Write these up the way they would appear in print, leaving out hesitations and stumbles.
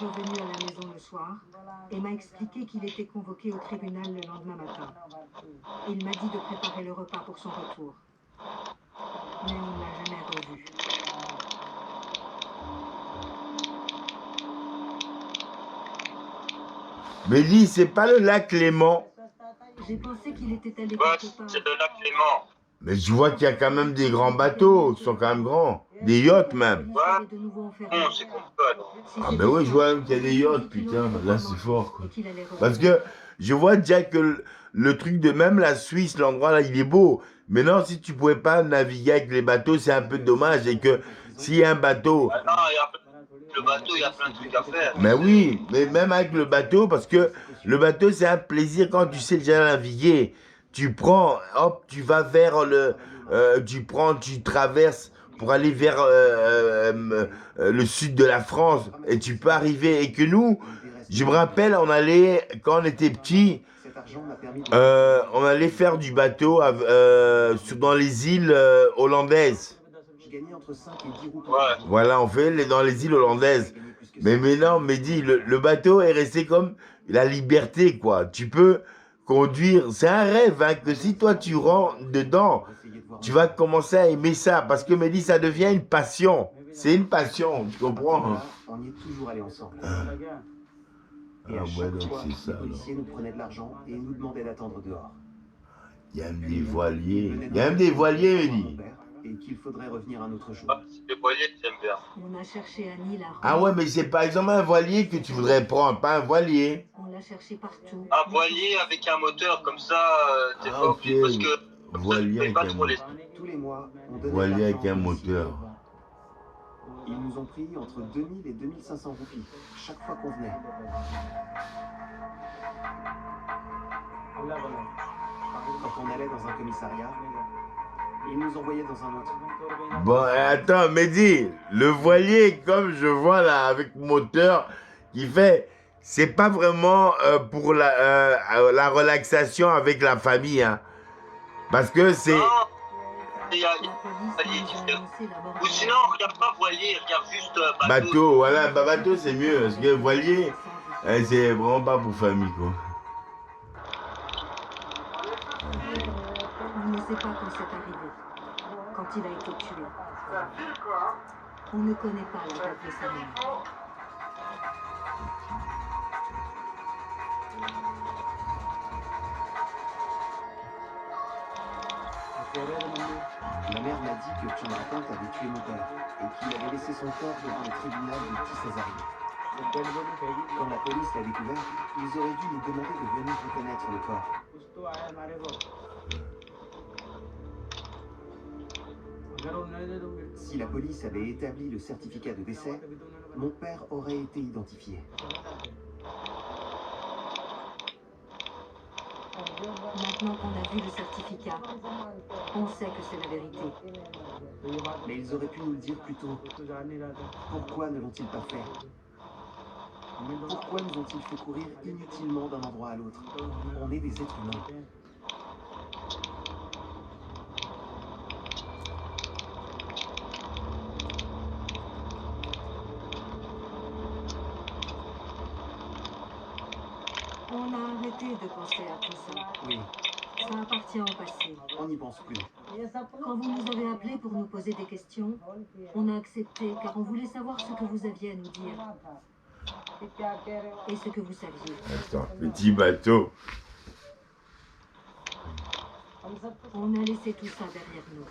revenu à la maison le soir et m'a expliqué qu'il était convoqué au tribunal le lendemain matin. Il m'a dit de préparer le repas pour son retour. Mais on ne l'a jamais revu. Mehdi, c'est pas le lac Léman. J'ai pensé qu'il était allé Ouais, quelque part. c'est le lac Clément. Mais je vois qu'il y a quand même des grands bateaux, qui sont quand même grands. Des yachts même. Ouais. Bon, c'est qu'on peut. Ah ben oui, je vois même qu'il y a des yachts, putain. Là, c'est fort, quoi. Parce que je vois déjà que le truc de même la Suisse, l'endroit là, il est beau. Mais non, si tu pouvais pas naviguer avec les bateaux, c'est un peu dommage. Et que s'il y a un bateau... Ah non, le bateau, il y a plein de trucs à faire. Mais oui, mais même avec le bateau, parce que le bateau, c'est un plaisir quand tu sais déjà naviguer. Tu prends, hop, tu vas vers le... tu traverses pour aller vers le sud de la France. Et tu peux arriver. Et que nous, je me rappelle, on allait, quand on était petits, on allait faire du bateau dans les îles hollandaises. Ouais. Voilà, on fait dans les îles hollandaises. Mais non, Mehdi, le bateau est resté comme la liberté, quoi. Tu peux conduire. C'est un rêve, hein, que si toi tu rentres dedans, tu vas commencer à aimer ça. Parce que Mehdi, ça devient une passion. C'est une passion, tu comprends? On y est toujours allé ensemble. Et Ah à ouais, chaque donc fois, c'est les ça, alors. policiers nous prenaient de l'argent et nous demandaient d'attendre dehors. Il y a même des voiliers. Ils venaient Il y a même des voiliers, Mehdi. Et qu'il faudrait revenir un autre jour. Ah, c'est les voiliers que j'aime bien. On a cherché Annie la Ah ouais, mais c'est par exemple un voilier que tu voudrais prendre, pas un voilier. On l'a cherché partout. Un voilier avec un moteur, comme ça, t'es Ah, pas ok. obligé. Parce que comme ça, Voilier tu payes avec pas un trop les. moteur. Tous les mois, on donnait Voilier de avec l'argent un aux policiers. moteur. Ils nous ont pris entre 2000 et 2500 roupies chaque fois qu'on venait. Quand on allait dans un commissariat, ils nous envoyaient dans un autre. Bon, attends, Mehdi, le voilier, comme je vois là, avec moteur, qui fait, c'est pas vraiment pour la relaxation avec la famille, hein. Parce que c'est... Non, il y a La police nous a annoncé la mort Ou de sinon, regarde pas voilier, regarde juste bateau. Bateau, voilà, bateau c'est mieux, parce que voilier, c'est vraiment pas pour famille, quoi. On ne sait pas quand c'est arrivé, quand il a été tué. On ne connaît pas la date de sa mort. Ma mère m'a dit que John Raconte avait tué mon père et qu'il avait laissé son corps devant le tribunal de Petit-Césarier. Quand la police l'a découvert, ils auraient dû nous demander de venir reconnaître le corps. Si la police avait établi le certificat de décès, mon père aurait été identifié. Maintenant qu'on a vu le certificat, on sait que c'est la vérité. Mais ils auraient pu nous le dire plus tôt. Pourquoi ne l'ont-ils pas fait? Pourquoi nous ont-ils fait courir inutilement d'un endroit à l'autre? On est des êtres humains. On a arrêté de penser à tout ça. Oui, Ça appartient au passé. on n'y pense plus. Quand vous nous avez appelés pour nous poser des questions, on a accepté car on voulait savoir ce que vous aviez à nous dire et ce que vous saviez. Attends, petit bateau. On a laissé tout ça derrière nous.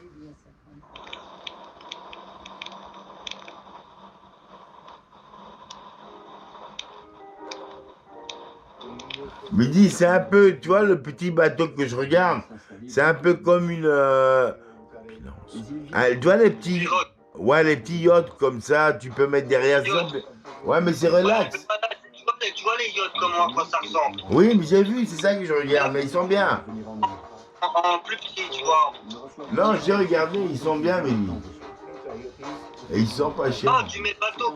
Mehdi, c'est un peu, tu vois, le petit bateau que je regarde, c'est un peu comme une... tu vois les petits... Ouais, les petits yachts comme ça, tu peux mettre derrière ça. Ouais, mais c'est relax. Tu vois les yachts, comment, à quoi ça ressemble? Oui, mais j'ai vu, c'est ça que je regarde, mais ils sont bien. En plus petit, tu vois. Non, j'ai regardé, ils sont bien, Mehdi. Et ils sont pas Non, chers. tu mets bateau,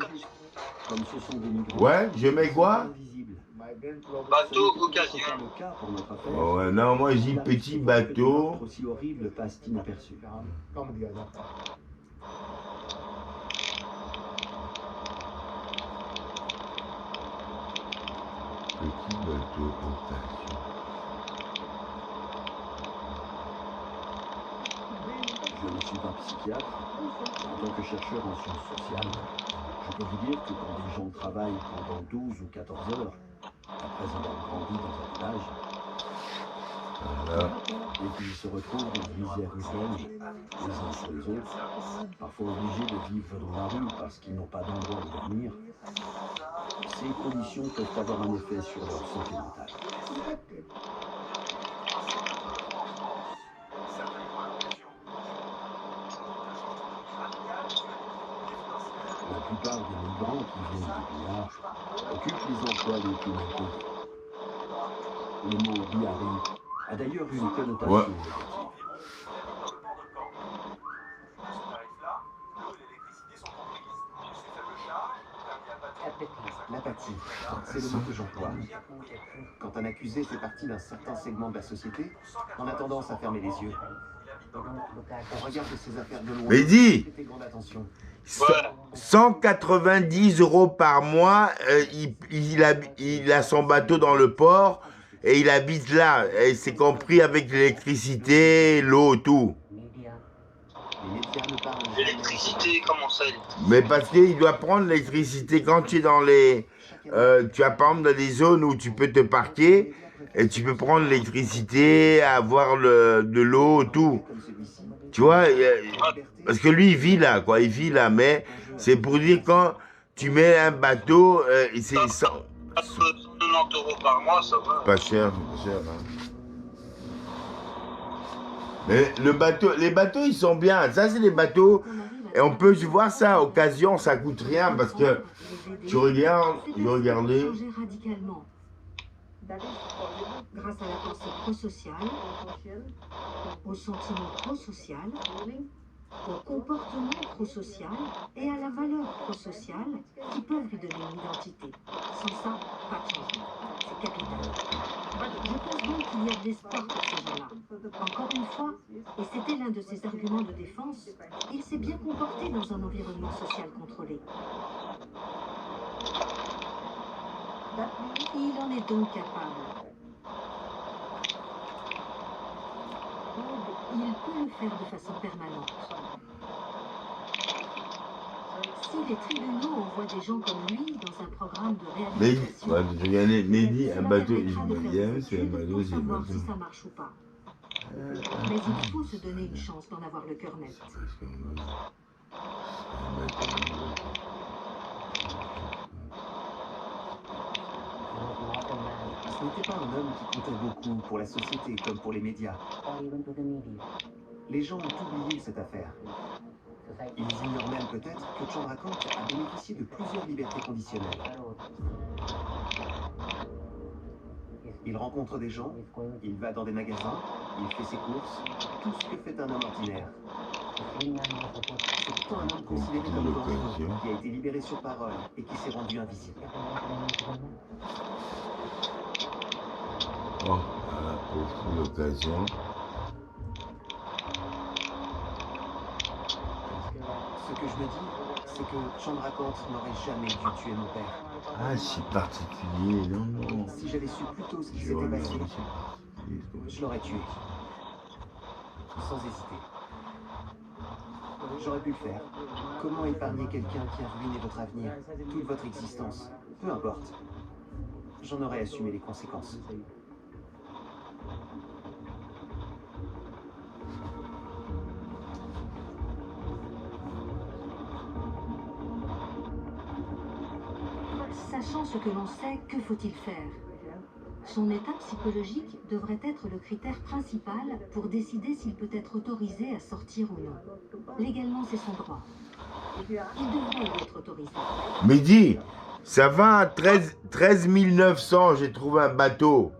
Comme ce sont des migrants Ouais, je mets quoi? invisibles. bateau occasion. C'est pas le cas pour notre affaire. Oh, ouais, non, moi je dis petit bateau. Aussi horrible passe inaperçu. Petit bateau occasion. Je ne suis pas psychiatre. En tant que chercheur en sciences sociales, je peux vous dire que quand des gens travaillent pendant 12 ou 14 heures, après avoir grandi dans un village, Voilà. et qu'ils se retrouvent dans une misère urbaine, les uns sur les autres, parfois obligés de vivre dans la rue parce qu'ils n'ont pas d'endroit où dormir, ces conditions peuvent avoir un effet sur leur santé mentale. La plupart des migrants qui viennent du village occupent les emplois les plus mal payés. Le mot diarrhée a d'ailleurs une connotation Ouais. négative. L'apathie, c'est le mot que j'emploie. Quand un accusé fait partie d'un certain segment de la société, on a tendance à fermer les yeux. On regarde ses affaires de loin. Mais dis, Prêtez grande attention. 190 € par mois, il a son bateau dans le port et il habite là. Et c'est compris avec l'électricité, l'eau, tout. Les médias ne parlent jamais. L'électricité, comment ça? Mais parce qu'il doit prendre l'électricité quand tu es dans les... tu as par exemple dans des zones où tu peux te parquer et tu peux prendre l'électricité, avoir de l'eau, tout. Comme celui-ci, Tu vois, liberté, parce que lui, il vit là, quoi. Il vit là, mais c'est pour dire quand tu mets un bateau, c'est 90 € par mois, ça va. pas cher, c'est pas cher. Hein. Mais les bateaux, ils sont bien. Ça, c'est les bateaux. Et on peut voir ça à occasion, ça coûte rien parce que tu regardes, je regardais. Changer radicalement. Grâce à la pensée prosociale, au sentiment prosocial, au comportement prosocial et à la valeur prosociale qui peuvent lui donner une identité. Sans ça, pas de changement. C'est capital. Je pense donc qu'il y a de l'espoir pour ces gens-là. Encore une fois, et c'était l'un de ses arguments de défense, il s'est bien comporté dans un environnement social contrôlé. Il en est donc capable. Il peut le faire de façon permanente. Si les tribunaux envoient des gens comme lui dans un programme de Mais, réhabilitation, ouais, je regardais, Mehdi, un cela bateau, permettra je de me faire dis, des ah, c'est un études bateau, pour c'est un savoir bateau. si ça marche ou pas. Mais il faut se donner une chance d'en avoir le cœur net. ce n'était pas un homme qui comptait beaucoup pour la société comme pour les médias. Les gens ont oublié cette affaire. Ils ignorent même peut-être que Chandrakant a bénéficié de plusieurs libertés conditionnelles. Il rencontre des gens, il va dans des magasins, il fait ses courses, tout ce que fait un homme ordinaire. C'est pourtant un homme considéré comme dangereux, qui a été libéré sur parole et qui s'est rendu invisible. Oh, voilà, pour l'occasion. Ce que je me dis, c'est que Chandrakant n'aurait jamais dû tuer mon père. Ah, c'est particulier, non, non. Si j'avais su plus tôt ce qui Je s'était regarde, passé, c'est particulier. je l'aurais tué. Sans hésiter. J'aurais pu le faire. Comment épargner quelqu'un qui a ruiné votre avenir, toute votre existence? Peu importe. J'en aurais assumé les conséquences. Sachant ce que l'on sait, que faut-il faire? Son état psychologique devrait être le critère principal pour décider s'il peut être autorisé à sortir ou non. Légalement, c'est son droit. Il devrait y être autorisé. Mais dis, ça va à 13 900, j'ai trouvé un bateau.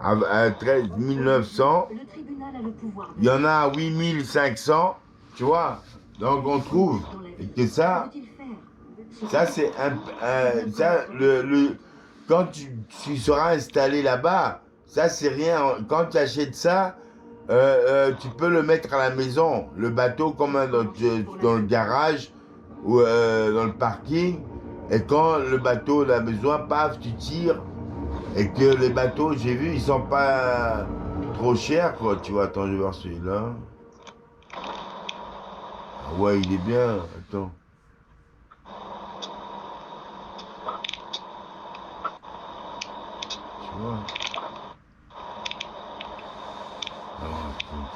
À 13 900, Le tribunal a le pouvoir de il y en a à 8 500, tu vois. Donc on trouve. dans la Et vie. que ça, Que faut-il faire? ça c'est ça, quand tu seras installé là-bas, ça c'est rien. Quand tu achètes ça, tu peux le mettre à la maison, le bateau comme dans le garage ou dans le parking. Et quand le bateau a besoin, paf, tu tires Et que les bateaux, j'ai vu, ils sont pas trop chers, quoi. Tu vois, attends, je vais voir celui-là. Ah ouais, il est bien. Attends. Tu vois. Non, attends.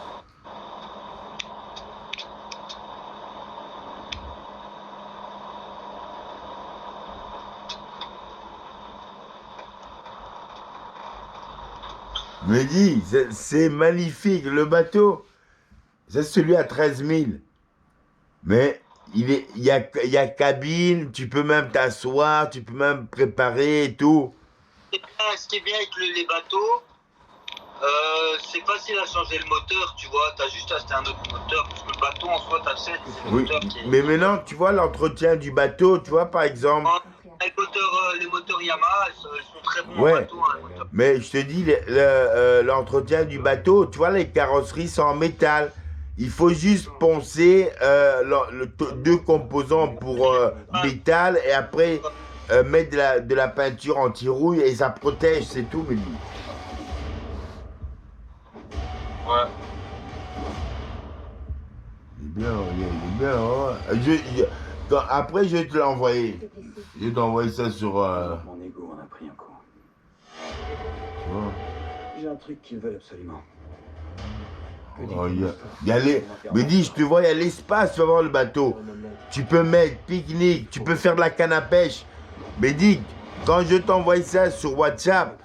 Me dis, c'est magnifique, le bateau. C'est celui à 13 000. Mais il y a cabine, tu peux même t'asseoir, tu peux même préparer et tout. Ce qui est bien avec les bateaux, c'est facile à changer le moteur, tu vois. T'as juste acheté un autre moteur, parce que le bateau en soi, t'as 7, c'est le Oui, moteur qui est... mais maintenant, tu vois l'entretien du bateau, tu vois, par exemple. Les moteurs Yamaha, ils sont très bons Ouais. en bateau. Hein, les moteurs. Mais je te dis, l'entretien du bateau, tu vois, les carrosseries sont en métal. Il faut juste poncer deux composants pour métal et après mettre de la peinture anti-rouille et ça protège, c'est tout, mais Ouais. il est bien, il est bien. Hein. Après, je vais te l'envoyer. Je vais t'envoyer ça sur. Mon ego en a pris un coup. Tu vois. J'ai un truc qu'ils veulent absolument. Oh, il y a les... Mais dis, je te vois, il y a l'espace, tu vas voir le bateau. Tu peux mettre pique-nique, tu peux faire de la canne à pêche. Mais dis, quand je t'envoie ça sur WhatsApp,